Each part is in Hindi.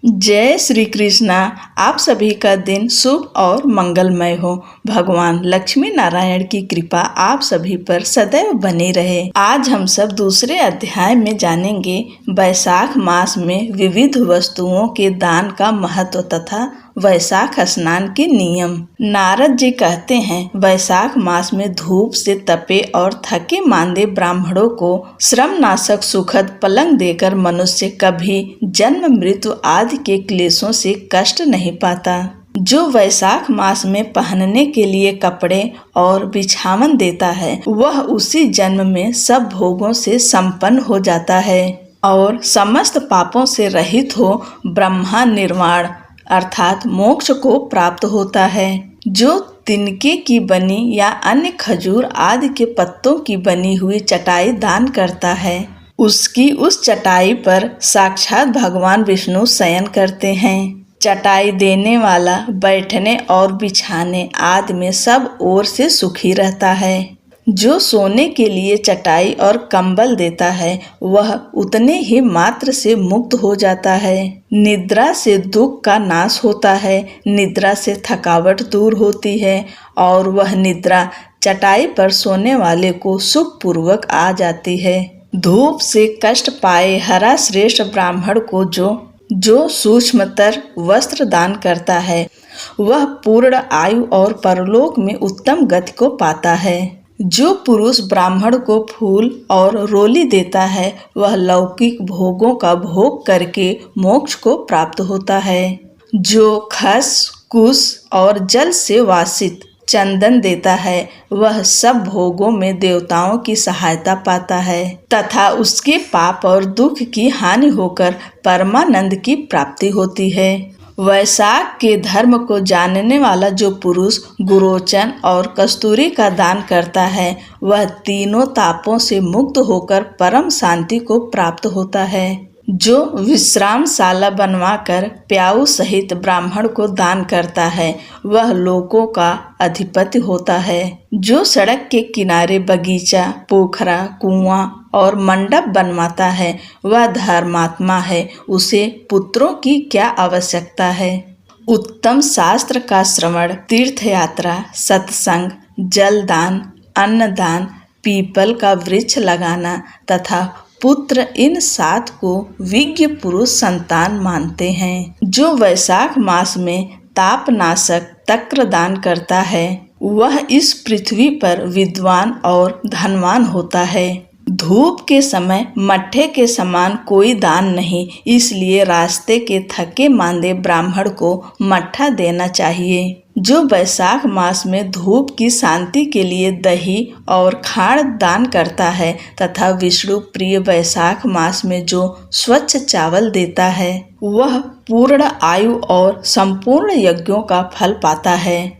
जय श्री कृष्णा। आप सभी का दिन शुभ और मंगलमय हो। भगवान लक्ष्मी नारायण की कृपा आप सभी पर सदैव बनी रहे। आज हम सब दूसरे अध्याय में जानेंगे वैशाख मास में विविध वस्तुओं के दान का महत्व तथा वैशाख स्नान के नियम। नारद जी कहते हैं, वैशाख मास में धूप से तपे और थके मांदे ब्राह्मणों को श्रमनाशक सुखद पलंग देकर मनुष्य कभी जन्म मृत्यु आदि के क्लेशों से कष्ट नहीं पाता। जो वैशाख मास में पहनने के लिए कपड़े और बिछावन देता है, वह उसी जन्म में सब भोगों से संपन्न हो जाता है और समस्त पापों से रहित हो ब्रह्मा निर्वाण अर्थात मोक्ष को प्राप्त होता है। जो तिनके की बनी या अन्य खजूर आदि के पत्तों की बनी हुई चटाई दान करता है, उसकी उस चटाई पर साक्षात भगवान विष्णु शयन करते हैं। चटाई देने वाला बैठने और बिछाने आदि में सब ओर से सुखी रहता है। जो सोने के लिए चटाई और कंबल देता है, वह उतने ही मात्र से मुक्त हो जाता है। निद्रा से दुख का नाश होता है, निद्रा से थकावट दूर होती है और वह निद्रा चटाई पर सोने वाले को सुख पूर्वक आ जाती है। धूप से कष्ट पाए हरा श्रेष्ठ ब्राह्मण को जो सूक्ष्मतर वस्त्र दान करता है, वह पूर्ण आयु और परलोक में उत्तम गति को पाता है। जो पुरुष ब्राह्मण को फूल और रोली देता है, वह लौकिक भोगों का भोग करके मोक्ष को प्राप्त होता है। जो खस कुश और जल से वासित चंदन देता है, वह सब भोगों में देवताओं की सहायता पाता है तथा उसके पाप और दुख की हानि होकर परमानंद की प्राप्ति होती है। वैशाख के धर्म को जानने वाला जो पुरुष गुरोचन और कस्तूरी का दान करता है, वह तीनों तापों से मुक्त होकर परम शांति को प्राप्त होता है। जो विश्रामशाला बनवाकर प्याऊ सहित ब्राह्मण को दान करता है, वह लोकों का अधिपति होता है। जो सड़क के किनारे बगीचा, पोखरा, कुआं और मंडप बनवाता है, वह धर्मात्मा है। उसे पुत्रों की क्या आवश्यकता है। उत्तम शास्त्र का श्रवण, तीर्थ यात्रा, सत्संग, जलदान, अन्नदान, पीपल का वृक्ष लगाना तथा पुत्र, इन 7 को विज्ञ पुरुष संतान मानते हैं। जो वैशाख मास में तापनाशक तक्र दान करता है, वह इस पृथ्वी पर विद्वान और धनवान होता है। धूप के समय मट्ठे के समान कोई दान नहीं, इसलिए रास्ते के थके मांदे ब्राह्मण को मट्ठा देना चाहिए। जो वैशाख मास में धूप की शांति के लिए दही और खाण दान करता है तथा विष्णु प्रिय वैशाख मास में जो स्वच्छ चावल देता है, वह पूर्ण आयु और संपूर्ण यज्ञों का फल पाता है।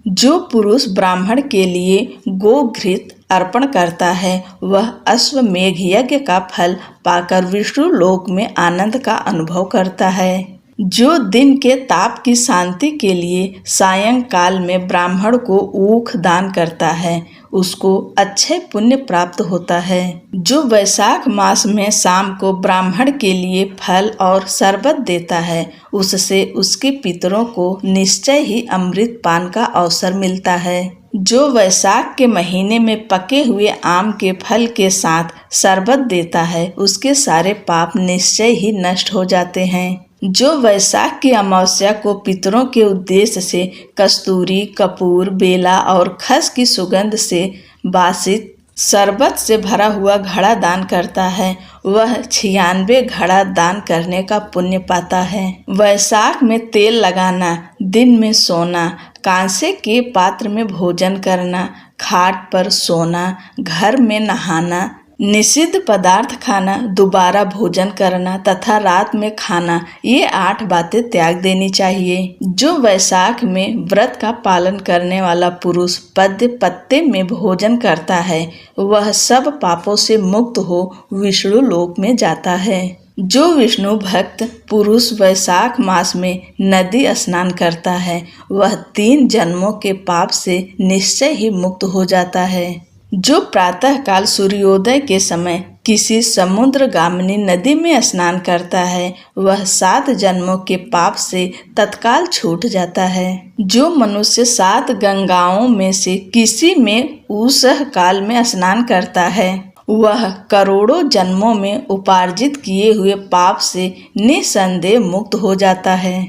जो पुरुष ब्राह्मण के लिए गोघृत अर्पण करता है, वह अश्वमेघ यज्ञ का फल पाकर विष्णु लोक में आनंद का अनुभव करता है। जो दिन के ताप की शांति के लिए सायंकाल में ब्राह्मण को ऊख दान करता है, उसको अच्छे पुण्य प्राप्त होता है। जो वैशाख मास में शाम को ब्राह्मण के लिए फल और शरबत देता है, उससे उसके पितरों को निश्चय ही अमृत पान का अवसर मिलता है। जो वैशाख के महीने में पके हुए आम के फल के साथ शरबत देता है, उसके सारे पाप निश्चय ही नष्ट हो जाते हैं। जो वैशाख की अमावस्या को पितरों के उद्देश्य से कस्तूरी, कपूर, बेला और खस की सुगंध से बासित शरबत से भरा हुआ घड़ा दान करता है, वह 96 घड़ा दान करने का पुण्य पाता है। वैशाख में तेल लगाना, दिन में सोना, कांसे के पात्र में भोजन करना, खाट पर सोना, घर में नहाना, निषिद्ध पदार्थ खाना, दोबारा भोजन करना तथा रात में खाना, ये 8 बातें त्याग देनी चाहिए। जो वैशाख में व्रत का पालन करने वाला पुरुष पद्य पत्ते में भोजन करता है, वह सब पापों से मुक्त हो विष्णु लोक में जाता है। जो विष्णु भक्त पुरुष वैशाख मास में नदी स्नान करता है, वह 3 जन्मों के पाप से निश्चय ही मुक्त हो जाता है। जो प्रातः काल सूर्योदय के समय किसी समुद्रगामिनी नदी में स्नान करता है वह 7 जन्मों के पाप से तत्काल छूट जाता है। जो मनुष्य 7 गंगाओं में से किसी में उषः काल में स्नान करता है वह करोड़ों जन्मों में उपार्जित किए हुए पाप से निसंदेह मुक्त हो जाता है।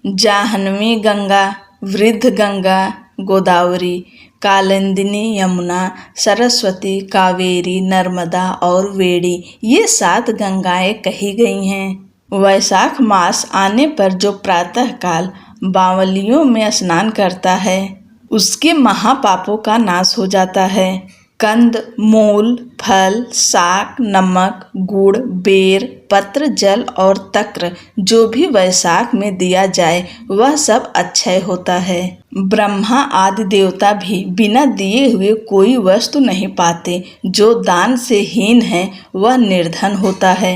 जाह्नवी गंगा, वृद्ध गंगा, गोदावरी, कालिंदी, यमुना, सरस्वती, कावेरी, नर्मदा और वेणी ये 7 गंगाएं कही गई हैं। वैशाख मास आने पर जो प्रातः काल बावलियों में स्नान करता है उसके महापापों का नाश हो जाता है। कंद, मूल, फल, शाक, नमक, गुड़, बेर, पत्र, जल और तक्र जो भी वैशाख में दिया जाए वह सब अक्षय होता है। ब्रह्मा आदि देवता भी बिना दिए हुए कोई वस्तु नहीं पाते। जो दान से हीन है वह निर्धन होता है।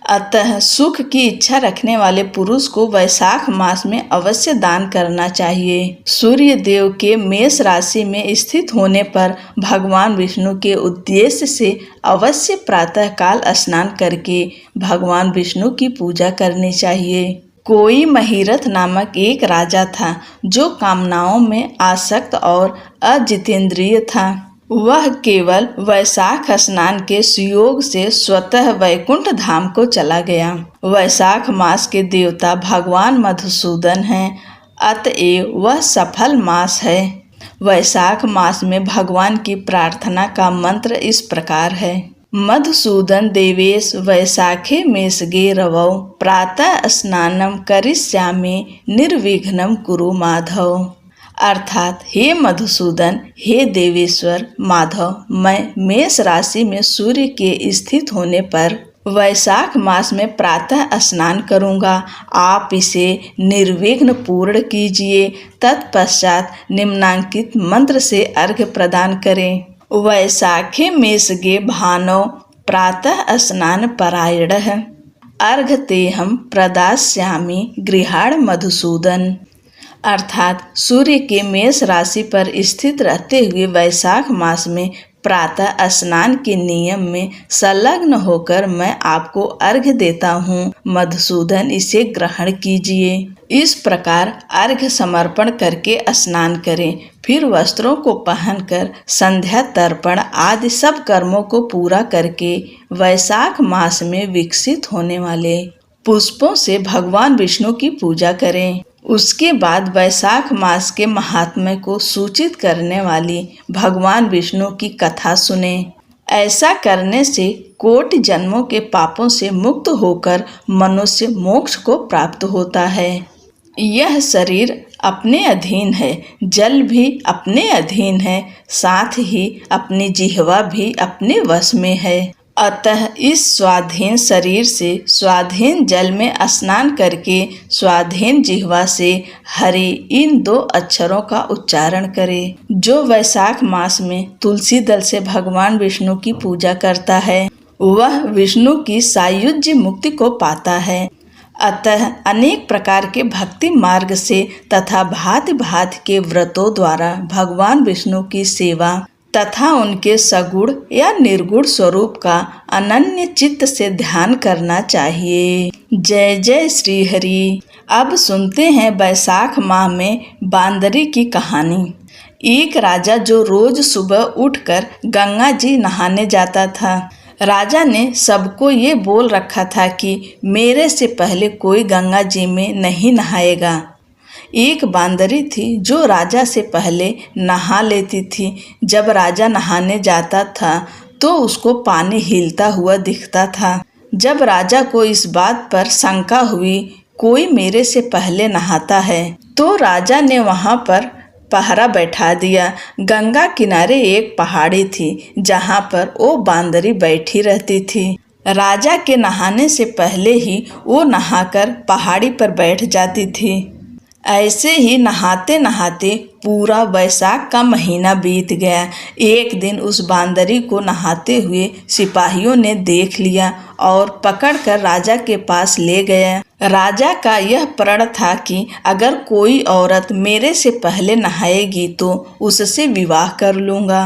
अतः सुख की इच्छा रखने वाले पुरुष को वैशाख मास में अवश्य दान करना चाहिए। सूर्य देव के मेष राशि में स्थित होने पर भगवान विष्णु के उद्देश्य से अवश्य प्रातःकाल स्नान करके भगवान विष्णु की पूजा करनी चाहिए। कोई महिरथ नामक एक राजा था जो कामनाओं में आसक्त और अजितेंद्रिय था। वह केवल वैशाख स्नान के सुयोग से स्वतः वैकुंठ धाम को चला गया। वैशाख मास के देवता भगवान मधुसूदन हैं, अतएव वह सफल मास है। वैशाख मास में भगवान की प्रार्थना का मंत्र इस प्रकार है। मधुसूदन देवेश वैशाखे मेषगे रवौ प्रातः स्नानम करिष्यामि निर्विघ्नं कुरु माधव। अर्थात हे मधुसूदन, हे देवेश्वर माधव, मैं मेष राशि में सूर्य के स्थित होने पर वैशाख मास में प्रातः स्नान करूंगा। आप इसे निर्विघ्न पूर्ण कीजिए। तत्पश्चात निम्नांकित मंत्र से अर्घ्य प्रदान करें। वैशाखे मेषगे भानौ प्रातः स्नान परायणः अर्घतेहं प्रदास्यामि गृहाण मधुसूदन। अर्थात सूर्य के मेष राशि पर स्थित रहते हुए वैशाख मास में प्रातः स्नान के नियम में संलग्न होकर मैं आपको अर्घ्य देता हूँ। मधुसूदन, इसे ग्रहण कीजिए। इस प्रकार अर्घ्य समर्पण करके स्नान करें। फिर वस्त्रों को पहनकर संध्या तर्पण आदि सब कर्मों को पूरा करके वैशाख मास में विकसित होने वाले पुष्पों से भगवान विष्णु की पूजा करें। उसके बाद वैशाख मास के महात्म्य को सूचित करने वाली भगवान विष्णु की कथा सुने। ऐसा करने से कोटि जन्मों के पापों से मुक्त होकर मनुष्य मोक्ष को प्राप्त होता है। यह शरीर अपने अधीन है, जल भी अपने अधीन है, साथ ही अपनी जिह्वा भी अपने वश में है। अतः इस स्वाधीन शरीर से स्वाधीन जल में स्नान करके स्वाधीन जिह्वा से हरि इन 2 अक्षरों का उच्चारण करें। जो वैशाख मास में तुलसी दल से भगवान विष्णु की पूजा करता है वह विष्णु की सायुज्य मुक्ति को पाता है। अतः अनेक प्रकार के भक्ति मार्ग से तथा भांति भांति के व्रतों द्वारा भगवान विष्णु की सेवा तथा उनके सगुण या निर्गुण स्वरूप का अनन्य चित्त से ध्यान करना चाहिए। जय जय श्री हरि। अब सुनते हैं वैशाख माह में बांदरी की कहानी। एक राजा जो रोज सुबह उठकर गंगा जी नहाने जाता था। राजा ने सबको ये बोल रखा था कि मेरे से पहले कोई गंगा जी में नहीं नहाएगा। एक बांदरी थी जो राजा से पहले नहा लेती थी। जब राजा नहाने जाता था तो उसको पानी हिलता हुआ दिखता था। जब राजा को इस बात पर शंका हुई कोई मेरे से पहले नहाता है तो राजा ने वहाँ पर पहरा बैठा दिया। गंगा किनारे एक पहाड़ी थी जहाँ पर वो बांदरी बैठी रहती थी। राजा के नहाने से पहले ही वो नहाकर पहाड़ी पर बैठ जाती थी। ऐसे ही नहाते नहाते पूरा वैशाख का महीना बीत गया। एक दिन उस बांदरी को नहाते हुए सिपाहियों ने देख लिया और पकड़कर राजा के पास ले गया। राजा का यह प्रण था कि अगर कोई औरत मेरे से पहले नहाएगी तो उससे विवाह कर लूँगा।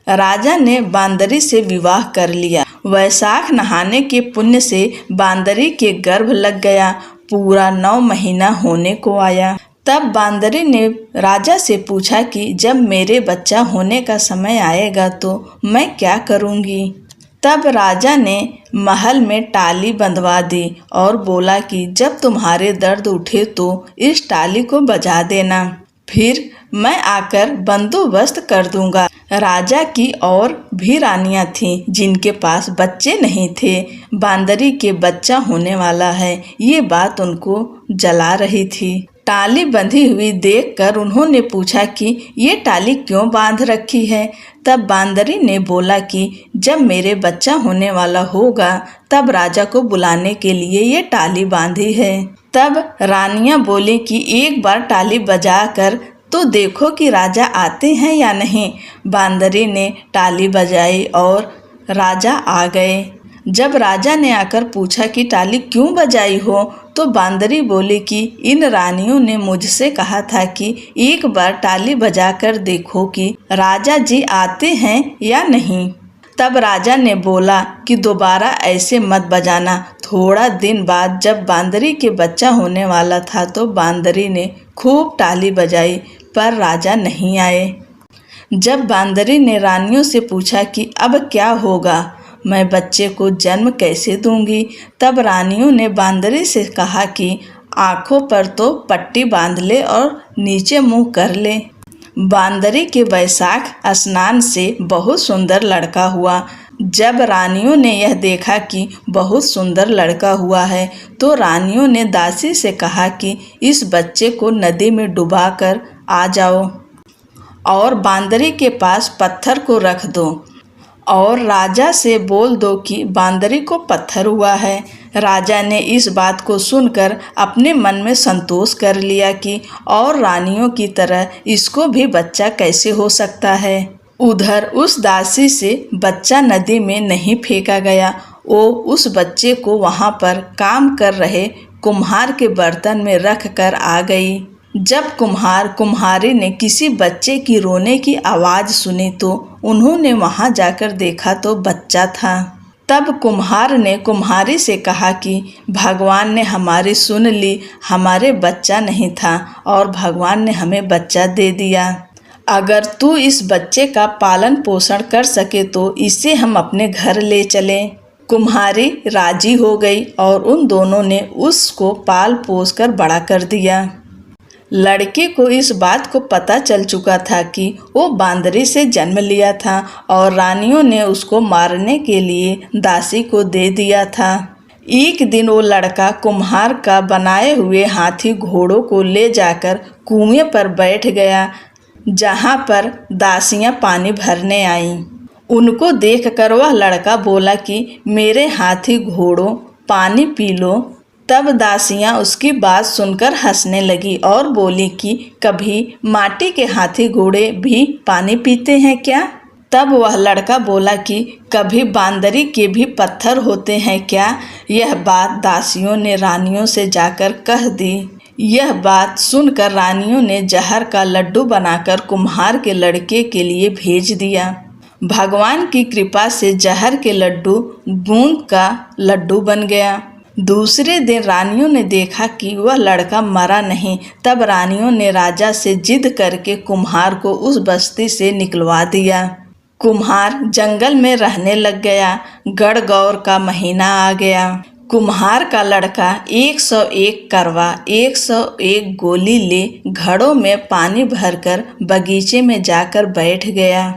राजा ने बांदरी से विवाह कर लिया। वैशाख नहाने के पुण्य से बांदरी के गर्भ लग गया। पूरा 9 महीना होने को आया। तब बांदरी ने राजा से पूछा कि जब मेरे बच्चा होने का समय आएगा तो मैं क्या करूँगी। तब राजा ने महल में टाली बंधवा दी और बोला कि जब तुम्हारे दर्द उठे तो इस टाली को बजा देना, फिर मैं आकर बंदोबस्त कर दूंगा। राजा की और भी रानियां थीं जिनके पास बच्चे नहीं थे। बांदरी के बच्चा होने वाला है ये बात उनको जला रही थी। टाली बंधी हुई देखकर उन्होंने पूछा कि ये टाली क्यों बांध रखी है। तब बांदरी ने बोला कि जब मेरे बच्चा होने वाला होगा तब राजा को बुलाने के लिए ये टाली बांधी है। तब रानियां बोली कि एक बार टाली बजाकर तो देखो कि राजा आते हैं या नहीं। बांदरी ने टाली बजाई और राजा आ गए। जब राजा ने आकर पूछा कि टाली क्यों बजाई हो तो बांदरी बोली कि इन रानियों ने मुझसे कहा था कि एक बार टाली बजाकर देखो कि राजा जी आते हैं या नहीं। तब राजा ने बोला कि दोबारा ऐसे मत बजाना। थोड़ा दिन बाद जब बांदरी के बच्चा होने वाला था तो बांदरी ने खूब टाली बजाई पर राजा नहीं आए। जब बांदरी ने रानियों से पूछा कि अब क्या होगा, मैं बच्चे को जन्म कैसे दूंगी। तब रानियों ने बांदरी से कहा कि आँखों पर तो पट्टी बांध ले और नीचे मुंह कर ले। बांदरी के वैशाख स्नान से बहुत सुंदर लड़का हुआ। जब रानियों ने यह देखा कि बहुत सुंदर लड़का हुआ है तो रानियों ने दासी से कहा कि इस बच्चे को नदी में डुबाकर आ जाओ और बांदरी के पास पत्थर को रख दो और राजा से बोल दो कि बांदरी को पत्थर हुआ है। राजा ने इस बात को सुनकर अपने मन में संतोष कर लिया कि और रानियों की तरह इसको भी बच्चा कैसे हो सकता है। उधर उस दासी से बच्चा नदी में नहीं फेंका गया। वो उस बच्चे को वहाँ पर काम कर रहे कुम्हार के बर्तन में रख कर आ गई। जब कुम्हार कुम्हारी ने किसी बच्चे की रोने की आवाज़ सुनी तो उन्होंने वहाँ जाकर देखा तो बच्चा था। तब कुम्हार ने कुम्हारी से कहा कि भगवान ने हमारी सुन ली, हमारे बच्चा नहीं था और भगवान ने हमें बच्चा दे दिया। अगर तू इस बच्चे का पालन पोषण कर सके तो इसे हम अपने घर ले चलें। कुम्हारी राजी हो गई और उन दोनों ने उसको पाल पोस कर बड़ा कर दिया। लड़के को इस बात को पता चल चुका था कि वो बांदरी से जन्म लिया था और रानियों ने उसको मारने के लिए दासी को दे दिया था। एक दिन वो लड़का कुम्हार का बनाए हुए हाथी घोड़ों को ले जाकर कुएं पर बैठ गया जहाँ पर दासियाँ पानी भरने आईं। उनको देखकर वह लड़का बोला कि मेरे हाथी घोड़ों पानी पी लो। तब दासियाँ उसकी बात सुनकर हंसने लगी और बोली कि कभी माटी के हाथी घोड़े भी पानी पीते हैं क्या। तब वह लड़का बोला कि कभी बांदरी के भी पत्थर होते हैं क्या। यह बात दासियों ने रानियों से जाकर कह दी। यह बात सुनकर रानियों ने जहर का लड्डू बनाकर कुम्हार के लड़के के लिए भेज दिया। भगवान की कृपा से जहर के लड्डू बूंद का लड्डू बन गया। दूसरे दिन रानियों ने देखा कि वह लड़का मरा नहीं। तब रानियों ने राजा से जिद करके कुम्हार को उस बस्ती से निकलवा दिया। कुम्हार जंगल में रहने लग गया। गणगौर का महीना आ गया। कुम्हार का लड़का 101 करवा 101 गोली ले घड़ों में पानी भरकर बगीचे में जाकर बैठ गया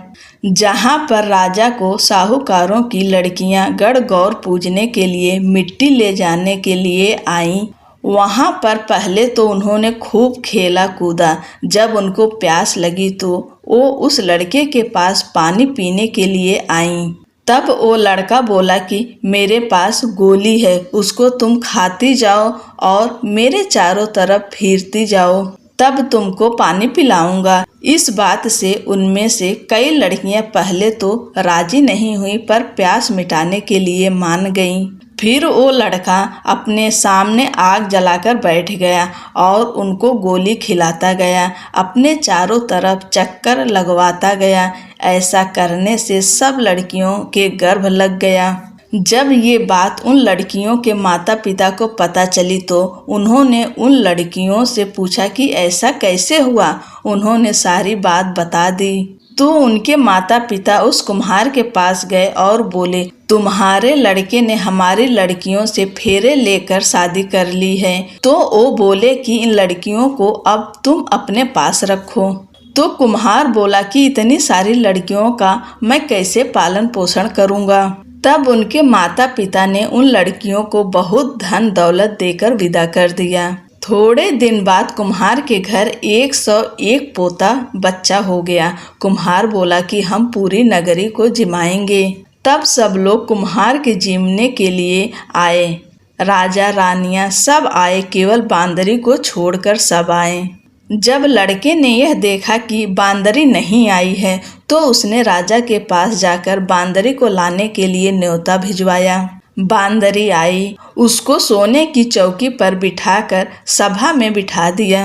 जहाँ पर राजा को साहूकारों की लड़कियाँ गणगौर पूजने के लिए मिट्टी ले जाने के लिए आईं। वहाँ पर पहले तो उन्होंने खूब खेला कूदा। जब उनको प्यास लगी तो वो उस लड़के के पास पानी पीने के लिए आईं। तब वो लड़का बोला कि मेरे पास गोली है, उसको तुम खाती जाओ और मेरे चारों तरफ फिरती जाओ, तब तुमको पानी पिलाऊंगा। इस बात से उनमें से कई लड़कियां पहले तो राजी नहीं हुई पर प्यास मिटाने के लिए मान गईं। फिर वो लड़का अपने सामने आग जलाकर बैठ गया और उनको गोली खिलाता गया, अपने चारों तरफ चक्कर लगवाता गया। ऐसा करने से सब लड़कियों के गर्भ लग गया। जब ये बात उन लड़कियों के माता पिता को पता चली तो उन्होंने उन लड़कियों से पूछा कि ऐसा कैसे हुआ। उन्होंने सारी बात बता दी तो उनके माता पिता उस कुम्हार के पास गए और बोले, तुम्हारे लड़के ने हमारी लड़कियों से फेरे लेकर शादी कर ली है। तो वो बोले कि इन लड़कियों को अब तुम अपने पास रखो। तो कुम्हार बोला कि इतनी सारी लड़कियों का मैं कैसे पालन पोषण करूँगा। तब उनके माता पिता ने उन लड़कियों को बहुत धन दौलत देकर विदा कर दिया। थोड़े दिन बाद कुम्हार के घर 101 पोता बच्चा हो गया। कुम्हार बोला कि हम पूरी नगरी को जिमाएंगे। तब सब लोग कुम्हार के जिमने के लिए आए। राजा रानियां सब आए, केवल बांदरी को छोड़कर सब आए। जब लड़के ने यह देखा कि बांदरी नहीं आई है तो उसने राजा के पास जाकर बांदरी को लाने के लिए न्योता भिजवाया। बांदरी आई, उसको सोने की चौकी पर बिठाकर सभा में बिठा दिया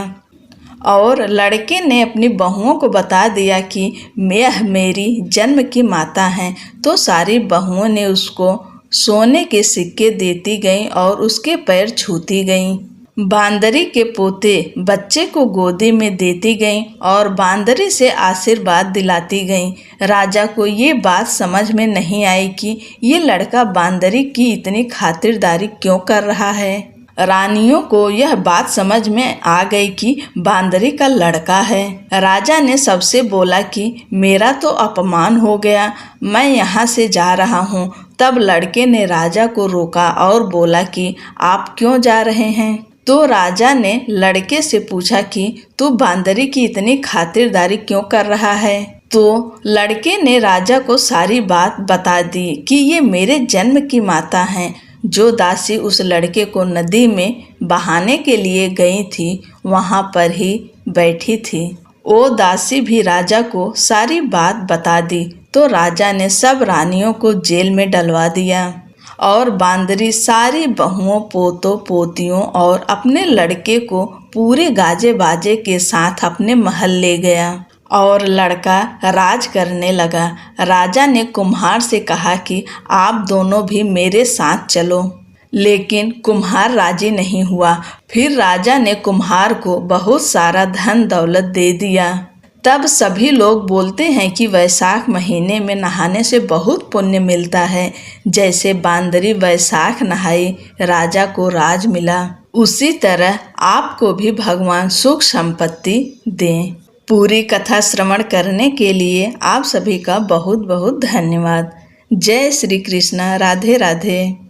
और लड़के ने अपनी बहुओं को बता दिया कि यह मेरी जन्म की माता हैं। तो सारी बहुओं ने उसको सोने के सिक्के देती गईं और उसके पैर छूती गईं। बांदरी के पोते बच्चे को गोदी में देती गईं और बांदरी से आशीर्वाद दिलाती गईं। राजा को ये बात समझ में नहीं आई कि ये लड़का बांदरी की इतनी खातिरदारी क्यों कर रहा है। रानियों को यह बात समझ में आ गई कि बांदरी का लड़का है। राजा ने सबसे बोला कि मेरा तो अपमान हो गया, मैं यहाँ से जा रहा हूँ। तब लड़के ने राजा को रोका और बोला कि आप क्यों जा रहे हैं। तो राजा ने लड़के से पूछा कि तू बांदरी की इतनी खातिरदारी क्यों कर रहा है। तो लड़के ने राजा को सारी बात बता दी कि ये मेरे जन्म की माता हैं। जो दासी उस लड़के को नदी में बहाने के लिए गई थी वहाँ पर ही बैठी थी। वो दासी भी राजा को सारी बात बता दी। तो राजा ने सब रानियों को जेल में डलवा दिया और बांदरी सारी बहुओं पोतों पोतियों और अपने लड़के को पूरे गाजे बाजे के साथ अपने महल ले गया और लड़का राज करने लगा। राजा ने कुम्हार से कहा कि आप दोनों भी मेरे साथ चलो, लेकिन कुम्हार राजी नहीं हुआ। फिर राजा ने कुम्हार को बहुत सारा धन दौलत दे दिया। तब सभी लोग बोलते हैं कि वैशाख महीने में नहाने से बहुत पुण्य मिलता है। जैसे बांदरी वैशाख नहाई, राजा को राज मिला, उसी तरह आपको भी भगवान सुख संपत्ति दें। पूरी कथा श्रवण करने के लिए आप सभी का बहुत बहुत धन्यवाद। जय श्री कृष्ण। राधे राधे।